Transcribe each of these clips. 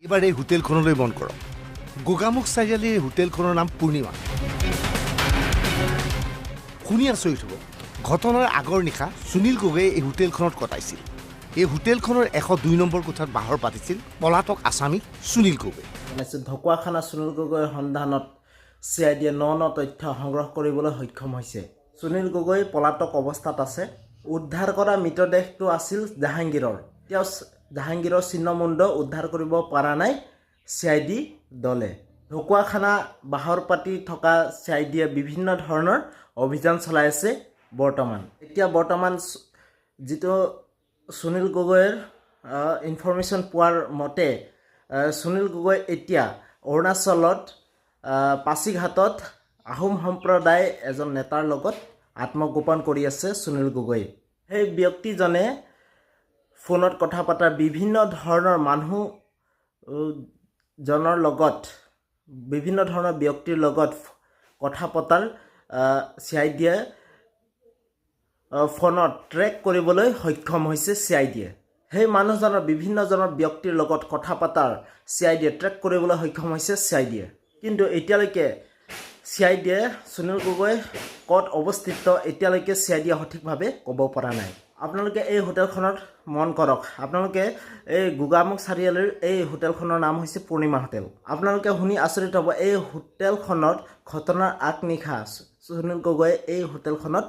এবাৰ এই হোটেলখনলৈ মন কৰক গোগামুখ চাৰিআলিৰ এই হোটেলখনৰ নাম পূৰ্ণিমা শুনি আচৰিত হ'ব ঘটনাৰ আগৰ নিশা সুনীল গগৈয়ে এই হোটেলখনত কটাইছিল এই হোটেলখনৰ 102 নম্বৰ কোঠাত বাহৰ পাতিছিল পলাতক আছামী সুনীল গগৈ ঢকুৱাখানা সুনীল গগৈৰ সন্ধানত চিআইডিয়ে ন তথ্য সংগ্ৰহ কৰিবলৈ সক্ষম হৈছে সুনীল গগৈ পলাতক অৱস্থাত আছে উদ্ধাৰ কৰা মৃতদেহটো আছিল জাহাংগীৰৰ তেওঁ জাহাংগীৰৰ চিহ্নমুণ্ড উদ্ধাৰ কৰিব পৰা নাই চিআইডি দলে ঢকুৱাখানা বাহৰ পাতি থকা চিআইডিয়ে বিভিন্ন ধৰণৰ অভিযান চলাই আছে বৰ্তমান যিটো সুনীল গগৈৰ ইনফৰমেশ্যন পোৱাৰ মতে সুনীল গগৈ এতিয়া অৰুণাচলত পাছিঘাটত আহোম সম্প্ৰদায় এজন নেতাৰ লগত আত্মগোপন কৰি আছে সুনীল গগৈ সেই ব্যক্তিজনে ফোনত কথা পতা বিভিন্ন ধৰণৰ মানুহজনৰ লগত বিভিন্ন ধৰণৰ ব্যক্তিৰ লগত কথা পতাৰ চিআইডিয়ে ফোনত ট্ৰেক কৰিবলৈ সক্ষম হৈছে চিআইডিয়ে সেই মানুহজনৰ বিভিন্নজনৰ ব্যক্তিৰ লগত কথা পতাৰ চিআইডিয়ে ট্ৰেক কৰিবলৈ সক্ষম হৈছে চিআইডিয়ে কিন্তু এতিয়ালৈকে চিআইডিয়ে সুনীল গগৈ ক'ত অৱস্থিত এতিয়ালৈকে চিআইডিয়ে সঠিকভাৱে ক'ব পৰা নাই আপোনালোকে এই হোটেলখনত মন কৰক আপোনালোকে এই গোগামুখ চাৰিআলিৰ এই হোটেলখনৰ নাম হৈছে পূৰ্ণিমা হোটেল আপোনালোকে শুনি আচৰিত হ'ব এই হোটেলখনত ঘটনাৰ আগনিশা সুনীল গগৈয়ে এই হোটেলখনত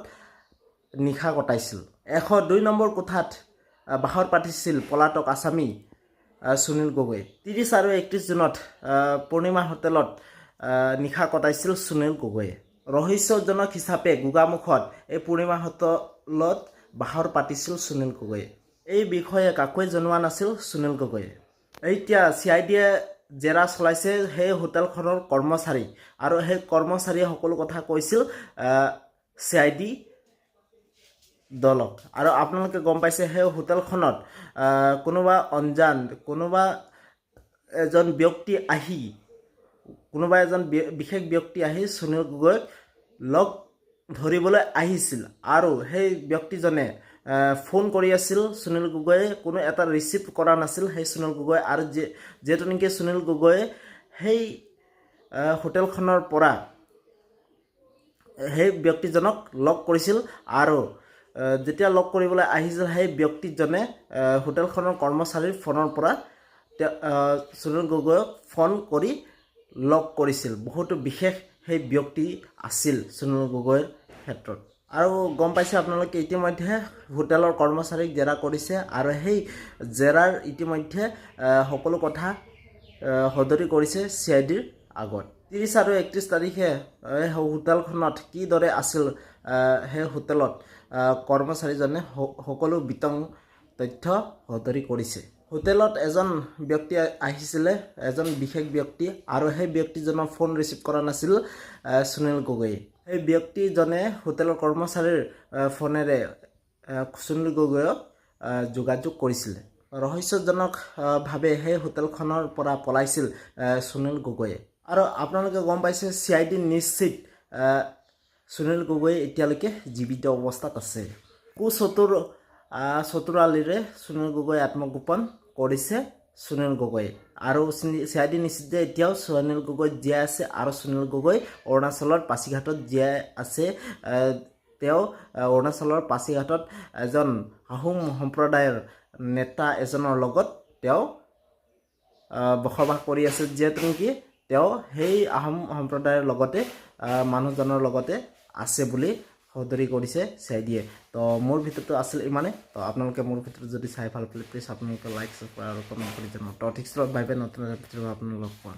নিশা কটাইছিল 102 নম্বৰ কোঠাত বাহৰ পাতিছিল পলাতক আছামী সুনীল গগৈ 30 আৰু 31 জুনত পূৰ্ণিমা হোটেলত নিশা কটাইছিল সুনীল গগৈয়ে ৰহস্যজনক হিচাপে গোগামুখত এই পূৰ্ণিমা হোটেলত বাহৰ পাতিছিল সুনীল গগৈয়ে এই বিষয়ে কাকোৱে জনোৱা নাছিল সুনীল গগৈয়ে এতিয়া চিআইডিয়ে জেৰা চলাইছে সেই হোটেলখনৰ কৰ্মচাৰী আৰু সেই কৰ্মচাৰীয়ে সকলো কথা কৈছিল চিআইডি দলক আৰু আপোনালোকে গম পাইছে সেই হোটেলখনত কোনোবা অঞ্জান কোনোবা এজন বিশেষ ব্যক্তি আহি সুনীল গগৈক লগ ধৰিবলৈ আহিছিল আৰু সেই ব্যক্তিজনে ফোন কৰি আছিল সুনীল গগৈয়ে কোনো এটা ৰিচিভ কৰা নাছিল সেই সুনীল গগৈ আৰু যিহেতু নেকি সুনীল গগৈয়ে সেই হোটেলখনৰ পৰা সেই ব্যক্তিজনক লগ কৰিছিল আৰু যেতিয়া লগ কৰিবলৈ আহিছিল সেই ব্যক্তিজনে হোটেলখনৰ কৰ্মচাৰীৰ ফোনৰ পৰা সুনীল গগৈক ফোন কৰি লগ কৰিছিল বহুতো বিশেষ সেই ব্যক্তি আছিল সুনীল গগৈৰ ক্ষেত্ৰত আৰু গম পাইছে আপোনালোকে ইতিমধ্যে হোটেলৰ কৰ্মচাৰীক জেৰা কৰিছে আৰু সেই জেৰাৰ ইতিমধ্যে সকলো কথা সদৰি কৰিছে চিআইডিৰ আগত 30 আৰু 31 তাৰিখে হোটেলখনত কিদৰে আছিল সেই হোটেলত কৰ্মচাৰীজনে সকলো বিতং তথ্য সদৰি কৰিছে হোটেলত এজন ব্যক্তি আহিছিলে এজন বিশেষ ব্যক্তি আৰু সেই ব্যক্তিজনৰ ফোন ৰিচিভ কৰা নাছিল সুনীল গগৈয়ে সেই ব্যক্তিজনে হোটেলৰ কৰ্মচাৰীৰ ফোনেৰে সুনীল গগৈক যোগাযোগ কৰিছিলে ৰহস্যজনকভাৱে সেই হোটেলখনৰ পৰা পলাইছিল সুনীল গগৈয়ে আৰু আপোনালোকে গম পাইছে চিআইডি নিশ্চিত সুনীল গগৈ এতিয়ালৈকে জীৱিত অৱস্থাত আছে চতুৰালিৰে সুনীল গগৈ আত্মগোপন কৰিছে সুনীল গগৈ আৰু চিআইডি নিশ্চিত যে এতিয়াও সুনীল গগৈ জীয়াই আছে আৰু সুনীল গগৈ অৰুণাচলৰ পাছিঘাটত জীয়াই আছে তেওঁ অৰুণাচলৰ পাছিঘাটত এজন আহোম সম্প্ৰদায়ৰ নেতা এজনৰ লগত তেওঁ বসবাস কৰি আছে যিহেতু নেকি তেওঁ সেই আহোম সম্প্ৰদায়ৰ লগতে মানুহজনৰ লগতে আছে বুলি সদৰি কৰিছে চিআইডিয়ে তো মোৰ ভিডিঅ'টো আছিল ইমানে তো আপোনালোকে মোৰ ভিডিঅ'টো যদি চাই ভাল পালে প্লিজ আপোনালোকে লাইক ছাবস্ক্ৰাইব আৰু কমেণ্ট কৰি জনাব তো ঠিক আছে বাই বাই নতুন ভিডিঅ' আপোনালোকক লগ পাম